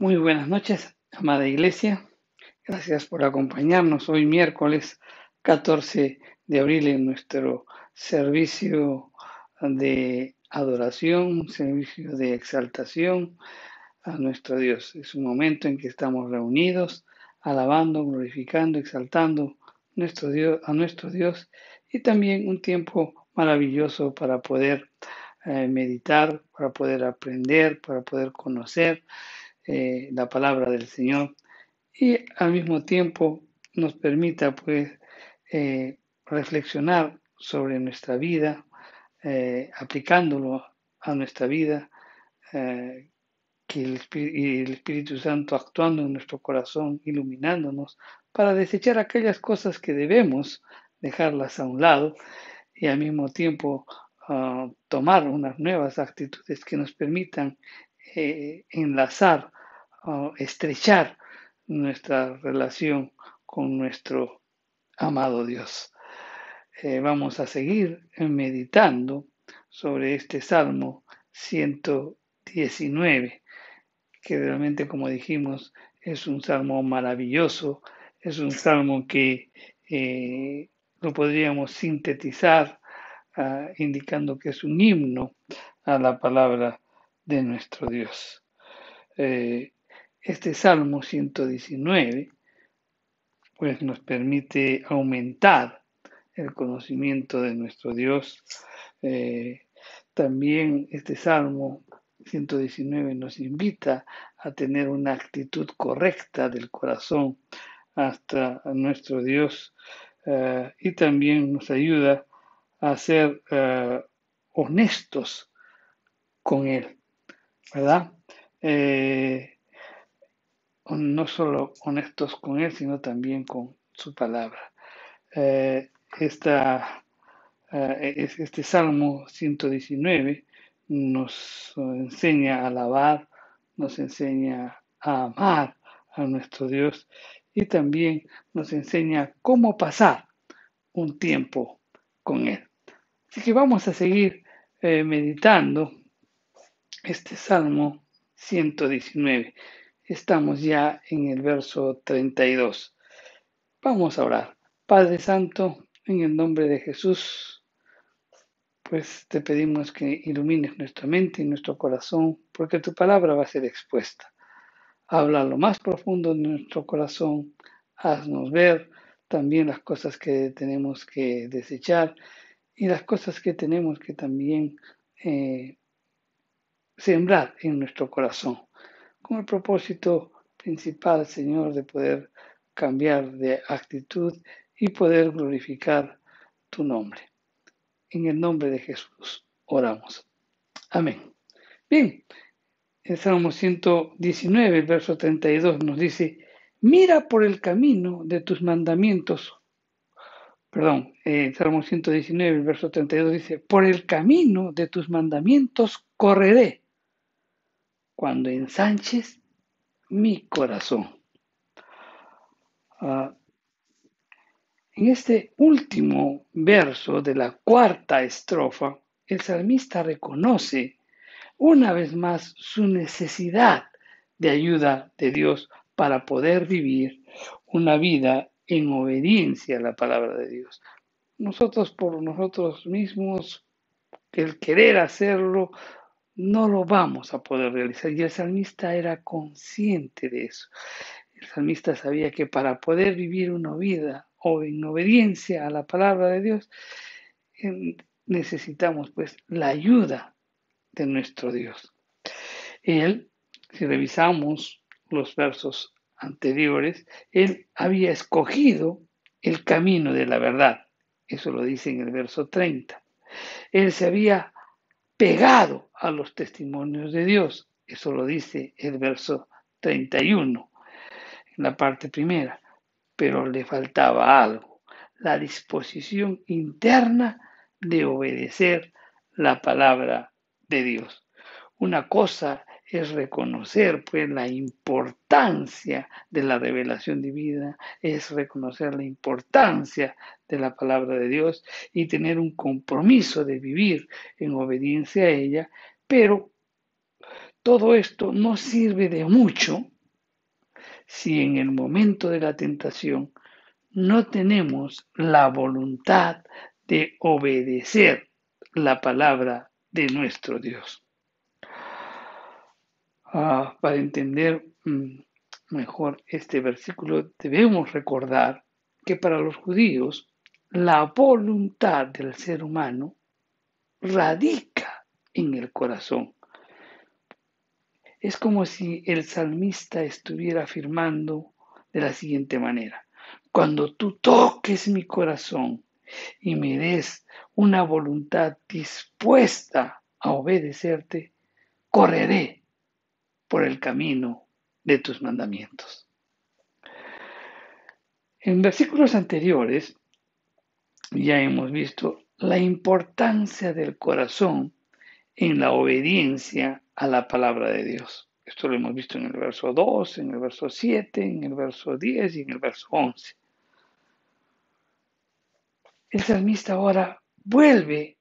Muy buenas noches, amada iglesia. Gracias por acompañarnos hoy miércoles 14 de abril en nuestro servicio de adoración, servicio de exaltación a nuestro Dios. Es un momento en que estamos reunidos, alabando, glorificando, exaltando a nuestro Dios y también un tiempo maravilloso para poder meditar, para poder aprender, para poder conocer la palabra del Señor y al mismo tiempo nos permita pues reflexionar sobre nuestra vida, aplicándolo a nuestra vida, eh, que el Espíritu Santo actuando en nuestro corazón, iluminándonos, para desechar aquellas cosas que debemos dejarlas a un lado y al mismo tiempo tomar unas nuevas actitudes que nos permitan enlazar, estrechar nuestra relación con nuestro amado Dios. Vamos a seguir meditando sobre este Salmo 119, que realmente, como dijimos, es un salmo maravilloso, es un salmo que lo podríamos sintetizar indicando que es un himno a la palabra de nuestro Dios. Este Salmo 119 pues nos permite aumentar el conocimiento de nuestro Dios. También este Salmo 119 nos invita a tener una actitud correcta del corazón hasta nuestro Dios y también nos ayuda a ser honestos con Él, ¿verdad? No solo honestos con Él, sino también con su palabra. Eh, esta, este Salmo 119 nos enseña a alabar, nos enseña a amar a nuestro Dios y también nos enseña cómo pasar un tiempo con Él. Así que vamos a seguir meditando este Salmo 119. Estamos ya en el verso 32. Vamos a orar. Padre Santo, en el nombre de Jesús, pues te pedimos que ilumines nuestra mente y nuestro corazón, porque tu palabra va a ser expuesta. Habla lo más profundo de nuestro corazón, haznos ver también las cosas que tenemos que desechar y las cosas que tenemos que también sembrar en nuestro corazón, con el propósito principal, Señor, de poder cambiar de actitud y poder glorificar tu nombre. En el nombre de Jesús oramos. Amén. Bien, el Salmo 119, el verso 32 nos dice, mira por el camino de tus mandamientos. Perdón, el Salmo 119, el verso 32 dice, por el camino de tus mandamientos correré cuando ensanches mi corazón. En este último verso de la cuarta estrofa, el salmista reconoce una vez más su necesidad de ayuda de Dios para poder vivir una vida en obediencia a la palabra de Dios. Nosotros por nosotros mismos, el querer hacerlo, no lo vamos a poder realizar. Y el salmista era consciente de eso. El salmista sabía que para poder vivir una vida o en obediencia a la palabra de Dios, necesitamos pues la ayuda de nuestro Dios. Él, si revisamos los versos anteriores, él había escogido el camino de la verdad. Eso lo dice en el verso 30. Él se había pegado a los testimonios de Dios. Eso lo dice el verso 31, en la parte primera. Pero le faltaba algo, la disposición interna de obedecer la palabra de Dios. Una cosa es reconocer pues la importancia de la revelación divina, es reconocer la importancia de la palabra de Dios y tener un compromiso de vivir en obediencia a ella, pero todo esto no sirve de mucho si en el momento de la tentación no tenemos la voluntad de obedecer la palabra de nuestro Dios. Para entender mejor este versículo, debemos recordar que para los judíos la voluntad del ser humano radica en el corazón. Es como si el salmista estuviera afirmando de la siguiente manera: cuando tú toques mi corazón y me des una voluntad dispuesta a obedecerte, correré por el camino de tus mandamientos. En versículos anteriores ya hemos visto la importancia del corazón en la obediencia a la palabra de Dios. Esto lo hemos visto en el verso 2, en el verso 7, en el verso 10 y en el verso 11. El salmista ahora vuelve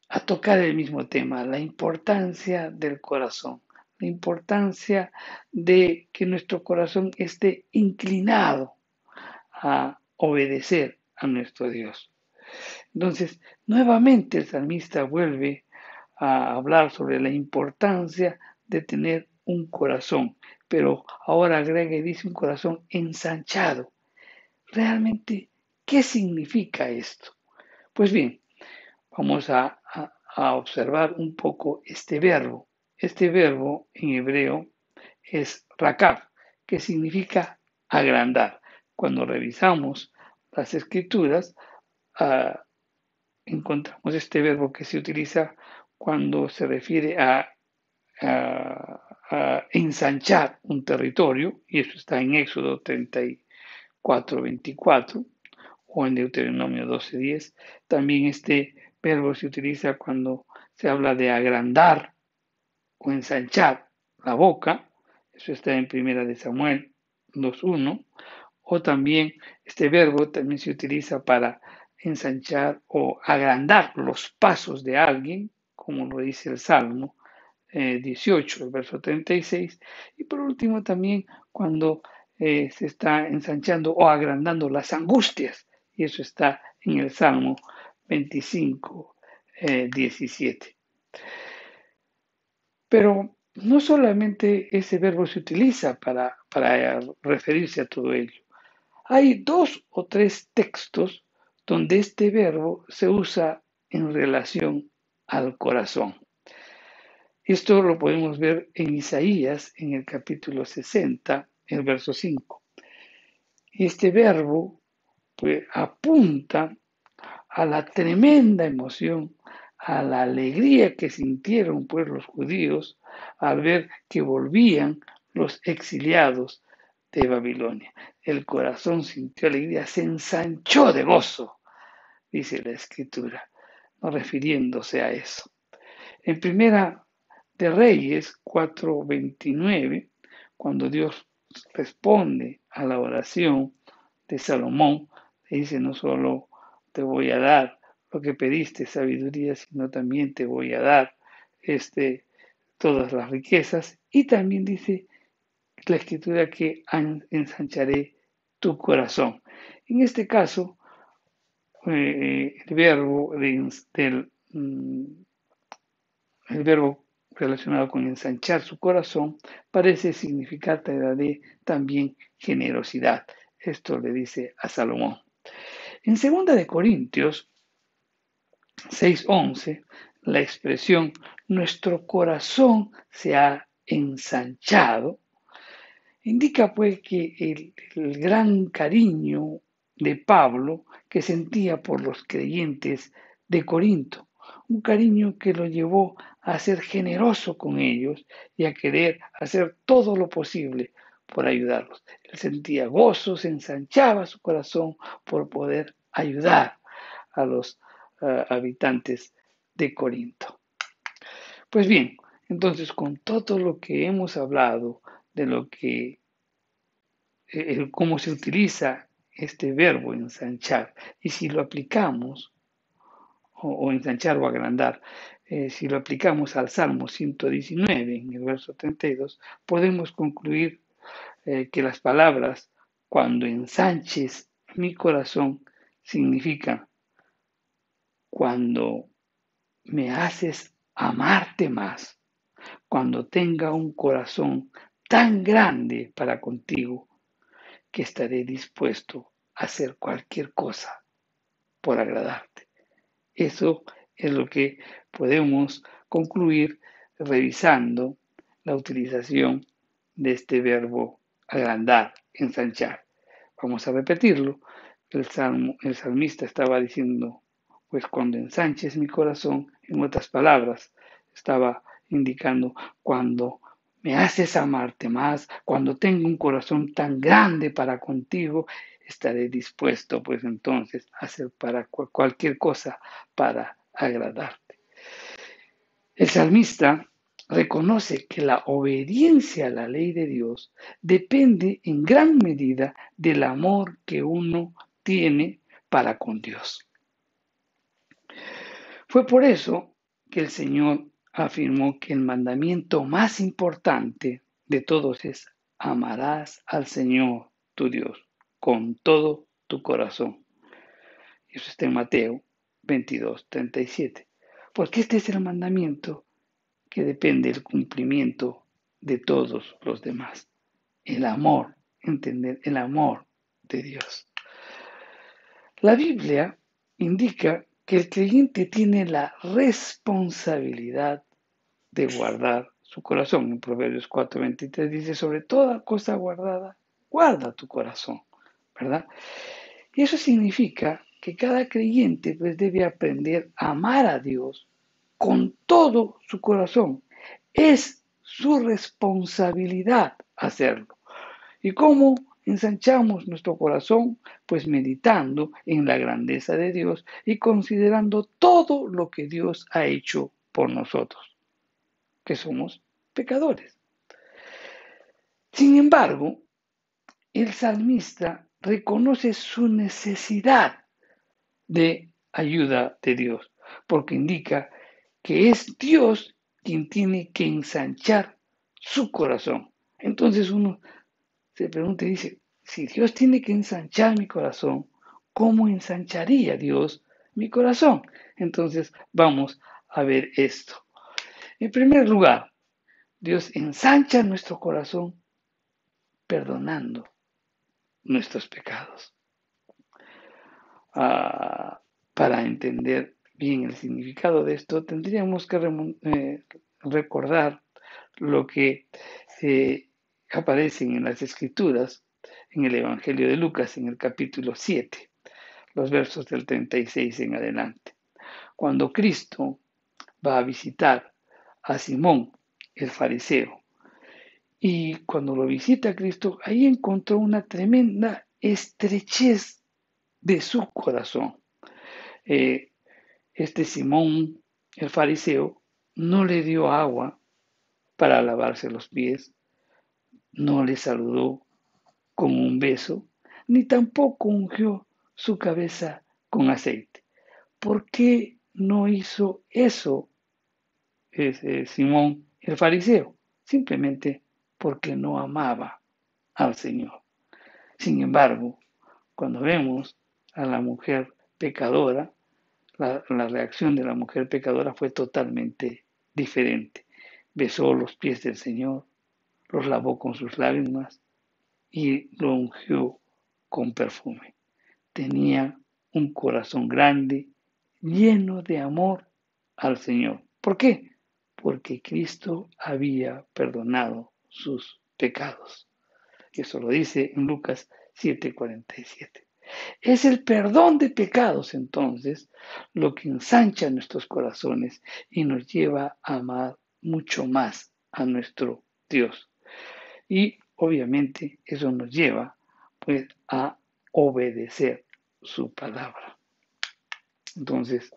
a tocar el mismo tema, la importancia del corazón, la importancia de que nuestro corazón esté inclinado a obedecer a nuestro Dios. Entonces, nuevamente el salmista vuelve a hablar sobre la importancia de tener un corazón, pero ahora agrega y dice un corazón ensanchado. Realmente, ¿qué significa esto? Pues bien, vamos a observar un poco este verbo. Este verbo en hebreo es rakab, que significa agrandar. Cuando revisamos las escrituras, encontramos este verbo que se utiliza cuando se refiere a ensanchar un territorio, y eso está en Éxodo 34:24 o en Deuteronomio 12:10. También este verbo se utiliza cuando se habla de agrandar o ensanchar la boca, eso está en 1 de Samuel 2:1, o también este verbo también se utiliza para ensanchar o agrandar los pasos de alguien, como lo dice el Salmo 18, el verso 36, y por último también cuando se está ensanchando o agrandando las angustias, y eso está en el Salmo 25, 17. Pero no solamente ese verbo se utiliza para referirse a todo ello. Hay 2 o 3 textos donde este verbo se usa en relación al corazón. Esto lo podemos ver en Isaías, en el capítulo 60, el verso 5. Este verbo pues, apunta a la tremenda emoción, a la alegría que sintieron pues, los judíos al ver que volvían los exiliados de Babilonia. El corazón sintió alegría, se ensanchó de gozo, dice la Escritura, no refiriéndose a eso. En Primera de Reyes 4:29, cuando Dios responde a la oración de Salomón, le dice: no solo te voy a dar lo que pediste, sabiduría, sino también te voy a dar todas las riquezas. Y también dice la Escritura que ensancharé tu corazón. En este caso, el verbo el verbo relacionado con ensanchar su corazón parece significar también generosidad. Esto le dice a Salomón. En 2 de Corintios 6:11, la expresión nuestro corazón se ha ensanchado indica pues que el gran cariño de Pablo que sentía por los creyentes de Corinto, un cariño que lo llevó a ser generoso con ellos y a querer hacer todo lo posible por ayudarlos. Él sentía gozo, se ensanchaba su corazón por poder ayudar a los habitantes de Corinto. Pues bien, entonces con todo lo que hemos hablado de lo que cómo se utiliza este verbo ensanchar y si lo aplicamos o ensanchar o agrandar, si lo aplicamos al Salmo 119 en el verso 32, podemos concluir que las palabras, cuando ensanches mi corazón, significan cuando me haces amarte más, cuando tenga un corazón tan grande para contigo que estaré dispuesto a hacer cualquier cosa por agradarte. Eso es lo que podemos concluir revisando la utilización de este verbo agrandar, ensanchar. Vamos a repetirlo. El salmista estaba diciendo, pues cuando ensanches mi corazón, en otras palabras, estaba indicando cuando me haces amarte más, cuando tengo un corazón tan grande para contigo, estaré dispuesto pues entonces a hacer para cualquier cosa para agradarte. El salmista reconoce que la obediencia a la ley de Dios depende en gran medida del amor que uno tiene para con Dios. Fue por eso que el Señor afirmó que el mandamiento más importante de todos es: amarás al Señor tu Dios con todo tu corazón. Eso está en Mateo 22:37. Porque este es el mandamiento que depende del cumplimiento de todos los demás. El amor, entender el amor de Dios. La Biblia indica que el creyente tiene la responsabilidad de guardar su corazón. En Proverbios 4:23 dice, sobre toda cosa guardada, guarda tu corazón, ¿verdad? Y eso significa que cada creyente pues debe aprender a amar a Dios con todo su corazón. Es su responsabilidad hacerlo. ¿Y cómo ensanchamos nuestro corazón? Pues meditando en la grandeza de Dios y considerando todo lo que Dios ha hecho por nosotros, que somos pecadores. Sin embargo, el salmista reconoce su necesidad de ayuda de Dios, porque indica que es Dios quien tiene que ensanchar su corazón. Entonces uno se pregunta y dice, si Dios tiene que ensanchar mi corazón, ¿cómo ensancharía Dios mi corazón? Entonces vamos a ver esto. En primer lugar, Dios ensancha nuestro corazón perdonando nuestros pecados. Para entender bien el significado de esto, tendríamos que recordar lo que aparece en las Escrituras, en el Evangelio de Lucas, en el capítulo 7, los versos del 36 en adelante. Cuando Cristo va a visitar a Simón, el fariseo, y cuando lo visita Cristo, ahí encontró una tremenda estrechez de su corazón. Este Simón, el fariseo, no le dio agua para lavarse los pies, no le saludó con un beso, ni tampoco ungió su cabeza con aceite. ¿Por qué no hizo eso Simón el fariseo? Simplemente porque no amaba al Señor. Sin embargo, cuando vemos a la mujer pecadora, la reacción de la mujer pecadora fue totalmente diferente. Besó los pies del Señor, los lavó con sus lágrimas y lo ungió con perfume. Tenía un corazón grande, lleno de amor al Señor. ¿Por qué? Porque Cristo había perdonado sus pecados. Eso lo dice en Lucas 7:47. Es el perdón de pecados entonces lo que ensancha nuestros corazones y nos lleva a amar mucho más a nuestro Dios. Y obviamente eso nos lleva pues a obedecer su palabra. Entonces,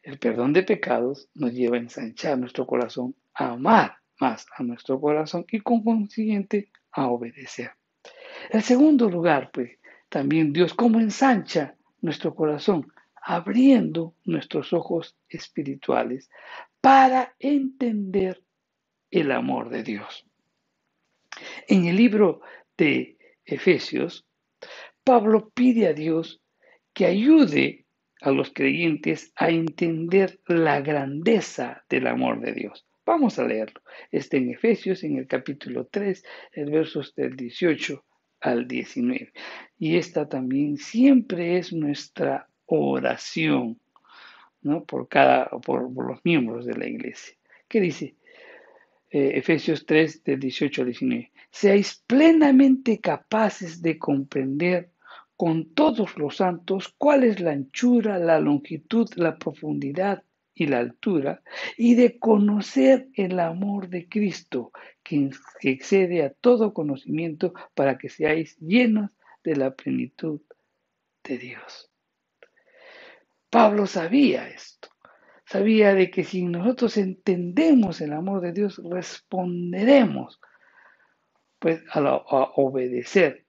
el perdón de pecados nos lleva a ensanchar nuestro corazón, a amar más a nuestro corazón y con consiguiente a obedecer. En segundo lugar, pues también Dios cómo ensancha nuestro corazón, abriendo nuestros ojos espirituales para entender el amor de Dios. En el libro de Efesios, Pablo pide a Dios que ayude a los creyentes a entender la grandeza del amor de Dios. Vamos a leerlo. Está en Efesios, en el capítulo 3, el versos del 18 al 19. Y esta también siempre es nuestra oración, ¿no? por los miembros de la iglesia. ¿Qué dice? Efesios 3, del 18 al 19. Seáis plenamente capaces de comprender con todos los santos cuál es la anchura, la longitud, la profundidad y la altura, y de conocer el amor de Cristo, que excede a todo conocimiento, para que seáis llenos de la plenitud de Dios. Pablo sabía esto. Sabía de que si nosotros entendemos el amor de Dios, responderemos pues a obedecer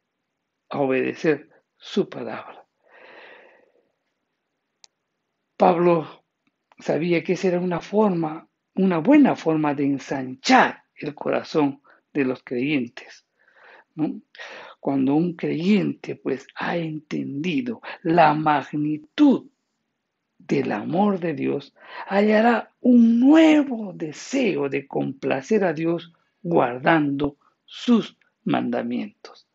su palabra. Pablo sabía que esa era una buena forma de ensanchar el corazón de los creyentes, ¿no? Cuando un creyente pues ha entendido la magnitud del amor de Dios, hallará un nuevo deseo de complacer a Dios guardando sus mandamientos.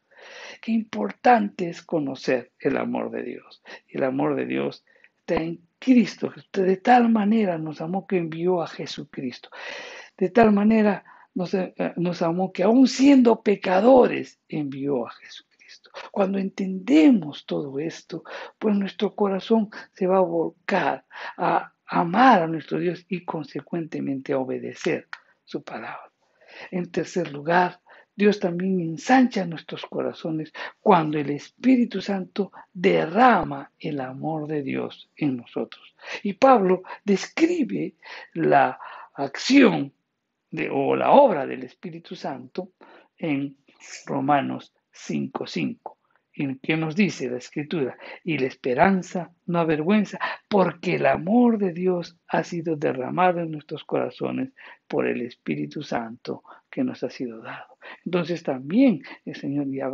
Qué importante es conocer el amor de Dios. El amor de Dios está en Cristo. De tal manera nos amó que envió a Jesucristo. De tal manera nos amó que aún siendo pecadores envió a Jesucristo. Cuando entendemos todo esto, pues nuestro corazón se va a volcar a amar a nuestro Dios y consecuentemente a obedecer su palabra. En tercer lugar, Dios también ensancha nuestros corazones cuando el Espíritu Santo derrama el amor de Dios en nosotros. Y Pablo describe la acción o la obra del Espíritu Santo en Romanos 5:5. ¿Y qué nos dice la Escritura? Y la esperanza no avergüenza, porque el amor de Dios ha sido derramado en nuestros corazones por el Espíritu Santo que nos ha sido dado. Entonces también el Señor ya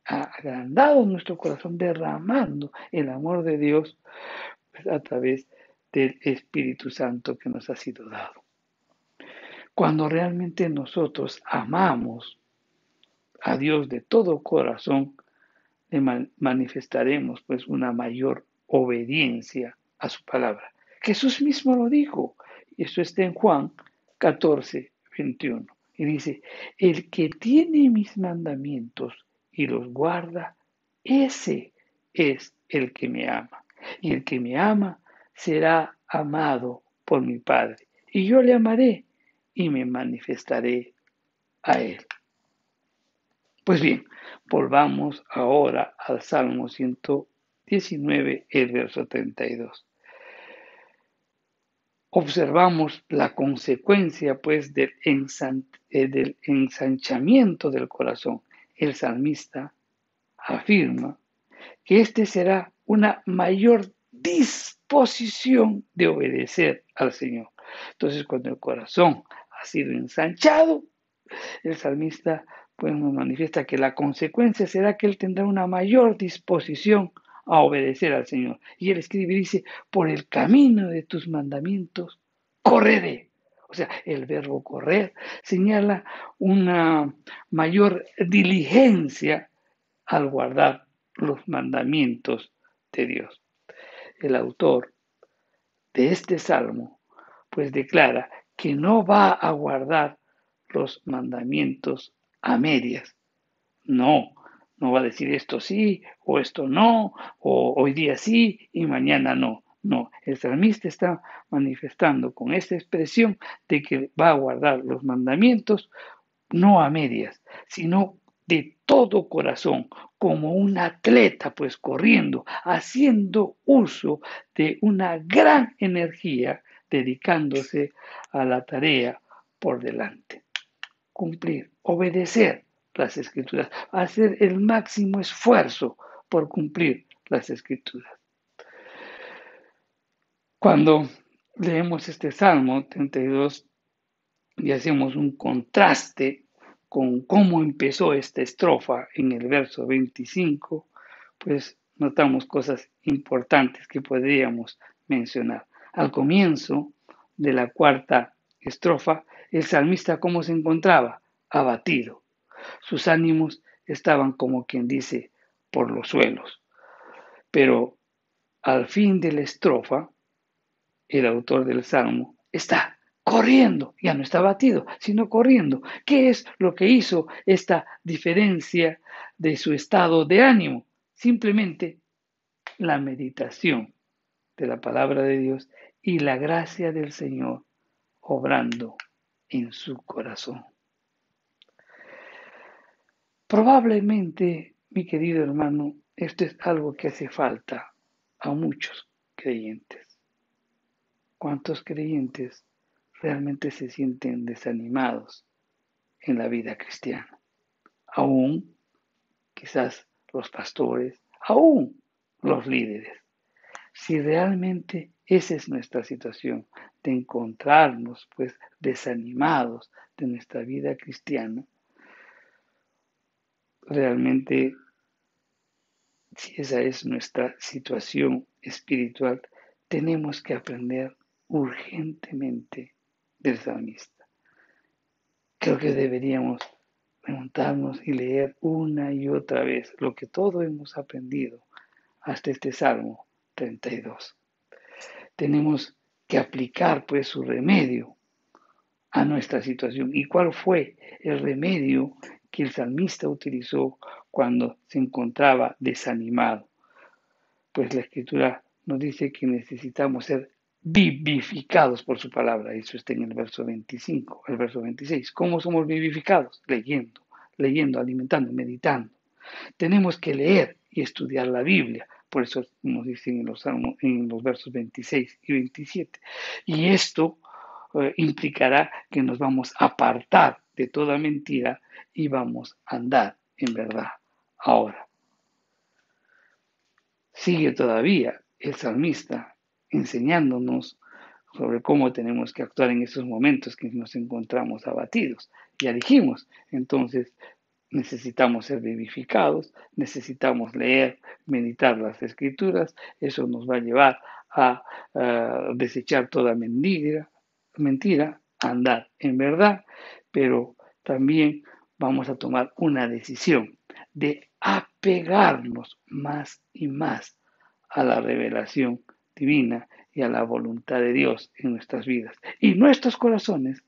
ha agrandado nuestro corazón, derramando el amor de Dios pues, a través del Espíritu Santo que nos ha sido dado. Cuando realmente nosotros amamos a Dios de todo corazón, le manifestaremos pues una mayor obediencia a su palabra. Jesús mismo lo dijo, y esto está en Juan 14:21, y dice, el que tiene mis mandamientos y los guarda, ese es el que me ama, y el que me ama será amado por mi Padre, y yo le amaré y me manifestaré a él. Pues bien, volvamos ahora al Salmo 119, el verso 32. Observamos la consecuencia pues del ensanchamiento del corazón. El salmista afirma que este será una mayor disposición de obedecer al Señor. Entonces, cuando el corazón ha sido ensanchado, el salmista pues nos manifiesta que la consecuencia será que él tendrá una mayor disposición a obedecer al Señor. Y él escribe y dice, por el camino de tus mandamientos, correré. O sea, el verbo correr señala una mayor diligencia al guardar los mandamientos de Dios. El autor de este salmo pues declara que no va a guardar los mandamientos a medias. No, no va a decir esto sí o esto no, o hoy día sí y mañana no. No, el salmista está manifestando con esta expresión de que va a guardar los mandamientos no a medias, sino de todo corazón, como un atleta pues corriendo, haciendo uso de una gran energía, dedicándose a la tarea por delante. Cumplir, obedecer las escrituras, hacer el máximo esfuerzo por cumplir las escrituras. Cuando leemos este Salmo 32 y hacemos un contraste con cómo empezó esta estrofa en el verso 25, pues notamos cosas importantes que podríamos mencionar. Al comienzo de la cuarta estrofa, el salmista ¿cómo se encontraba? Abatido. Sus ánimos estaban como quien dice por los suelos. Pero al fin de la estrofa, el autor del Salmo está corriendo, ya no está abatido, sino corriendo. ¿Qué es lo que hizo esta diferencia de su estado de ánimo? Simplemente la meditación de la palabra de Dios y la gracia del Señor obrando en su corazón. Probablemente, mi querido hermano, esto es algo que hace falta a muchos creyentes. ¿Cuántos creyentes realmente se sienten desanimados en la vida cristiana? Aún quizás los pastores, aún los líderes. Si realmente esa es nuestra situación, de encontrarnos pues desanimados de nuestra vida cristiana, realmente si esa es nuestra situación espiritual, tenemos que aprender urgentemente del salmista. Creo que deberíamos preguntarnos y leer una y otra vez lo que todos hemos aprendido hasta este Salmo 32. Tenemos que aplicar pues su remedio a nuestra situación. ¿Y cuál fue el remedio que el salmista utilizó cuando se encontraba desanimado? Pues la escritura nos dice que necesitamos ser vivificados por su palabra. Eso está en el verso 25, el verso 26. ¿Cómo somos vivificados? Leyendo, alimentando, meditando. Tenemos que leer y estudiar la Biblia. Por eso nos dicen en los versos 26 y 27. Y esto implicará que nos vamos a apartar de toda mentira y vamos a andar en verdad. Ahora, sigue todavía el salmista enseñándonos sobre cómo tenemos que actuar en esos momentos que nos encontramos abatidos. Ya dijimos, entonces necesitamos ser vivificados, necesitamos leer, meditar las escrituras, eso nos va a llevar a desechar toda mentira, a andar en verdad, pero también vamos a tomar una decisión de apegarnos más y más a la revelación divina y a la voluntad de Dios en nuestras vidas. Y nuestros corazones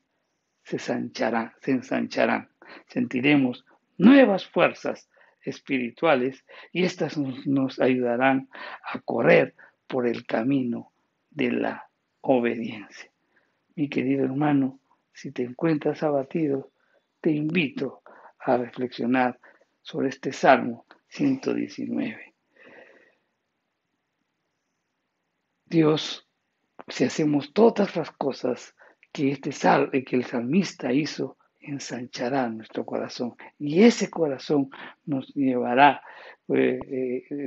se ensancharán, sentiremos nuevas fuerzas espirituales y estas nos ayudarán a correr por el camino de la obediencia. Mi querido hermano, si te encuentras abatido, te invito a reflexionar sobre este Salmo 119. Dios, si hacemos todas las cosas que que el salmista hizo, ensanchará nuestro corazón y ese corazón nos llevará,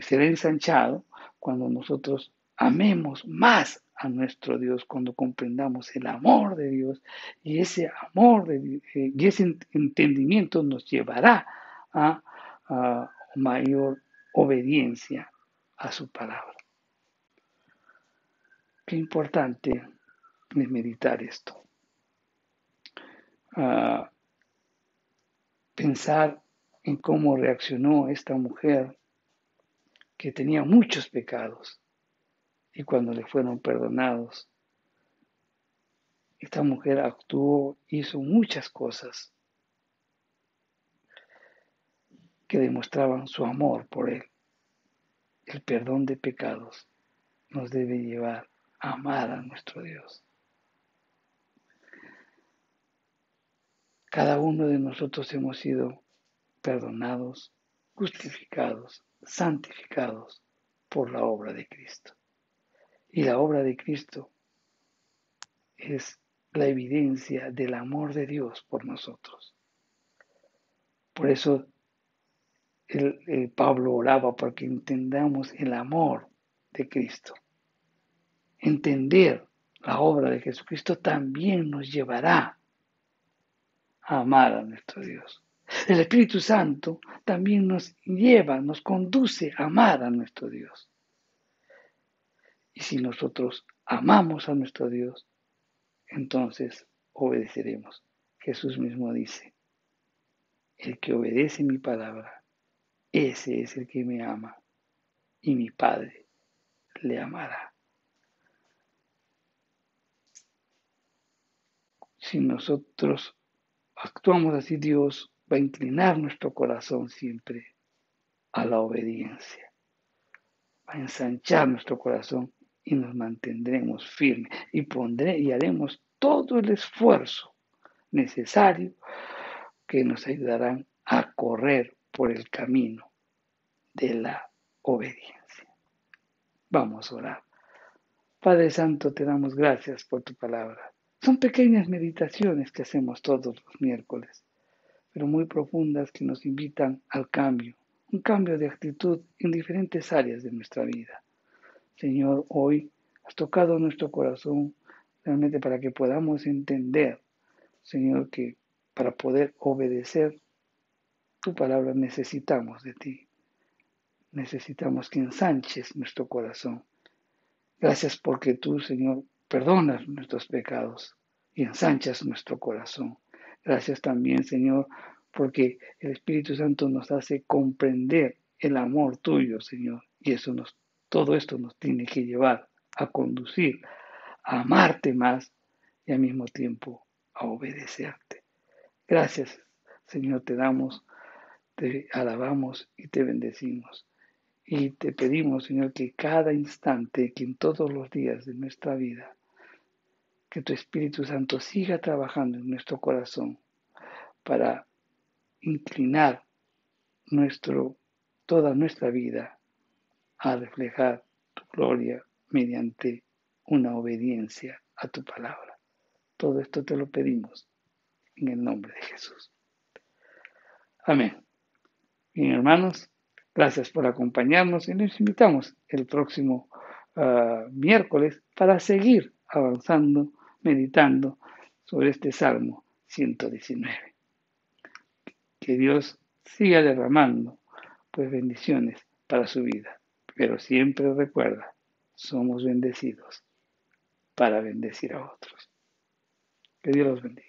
será ensanchado cuando nosotros amemos más a nuestro Dios, cuando comprendamos el amor de Dios y ese y ese entendimiento nos llevará a mayor obediencia a su palabra. Qué importante es meditar esto. Pensar en cómo reaccionó esta mujer que tenía muchos pecados y cuando le fueron perdonados, esta mujer actuó, hizo muchas cosas que demostraban su amor por él. El perdón de pecados nos debe llevar a amar a nuestro Dios. Cada uno de nosotros hemos sido perdonados, justificados, santificados por la obra de Cristo. Y la obra de Cristo es la evidencia del amor de Dios por nosotros. Por eso Pablo oraba porque entendamos el amor de Cristo. Entender la obra de Jesucristo también nos llevará a amar a nuestro Dios. El Espíritu Santo también nos lleva, nos conduce a amar a nuestro Dios. Y si nosotros amamos a nuestro Dios, entonces obedeceremos. Jesús mismo dice, el que obedece mi palabra, ese es el que me ama, y mi Padre le amará. Si nosotros actuamos así, Dios va a inclinar nuestro corazón siempre a la obediencia, va a ensanchar nuestro corazón y nos mantendremos firmes y haremos todo el esfuerzo necesario que nos ayudarán a correr por el camino de la obediencia. Vamos a orar. Padre Santo, te damos gracias por tu palabra. Son pequeñas meditaciones que hacemos todos los miércoles, pero muy profundas que nos invitan al cambio, un cambio de actitud en diferentes áreas de nuestra vida. Señor, hoy has tocado nuestro corazón realmente para que podamos entender, Señor, que para poder obedecer tu palabra necesitamos de ti. Necesitamos que ensanches nuestro corazón. Gracias porque tú, Señor, perdonas nuestros pecados y ensanchas nuestro corazón. Gracias también, Señor, porque el Espíritu Santo nos hace comprender el amor tuyo, Señor. Y todo esto nos tiene que llevar a conducir, a amarte más y al mismo tiempo a obedecerte. Gracias, Señor, te alabamos y te bendecimos. Y te pedimos, Señor, que cada instante, que en todos los días de nuestra vida, que tu Espíritu Santo siga trabajando en nuestro corazón para inclinar toda nuestra vida a reflejar tu gloria mediante una obediencia a tu palabra. Todo esto te lo pedimos en el nombre de Jesús. Amén. Bien, hermanos, gracias por acompañarnos y nos invitamos el próximo miércoles para seguir avanzando, meditando sobre este Salmo 119. Que Dios siga derramando pues bendiciones para su vida, pero siempre recuerda, somos bendecidos para bendecir a otros. Que Dios los bendiga.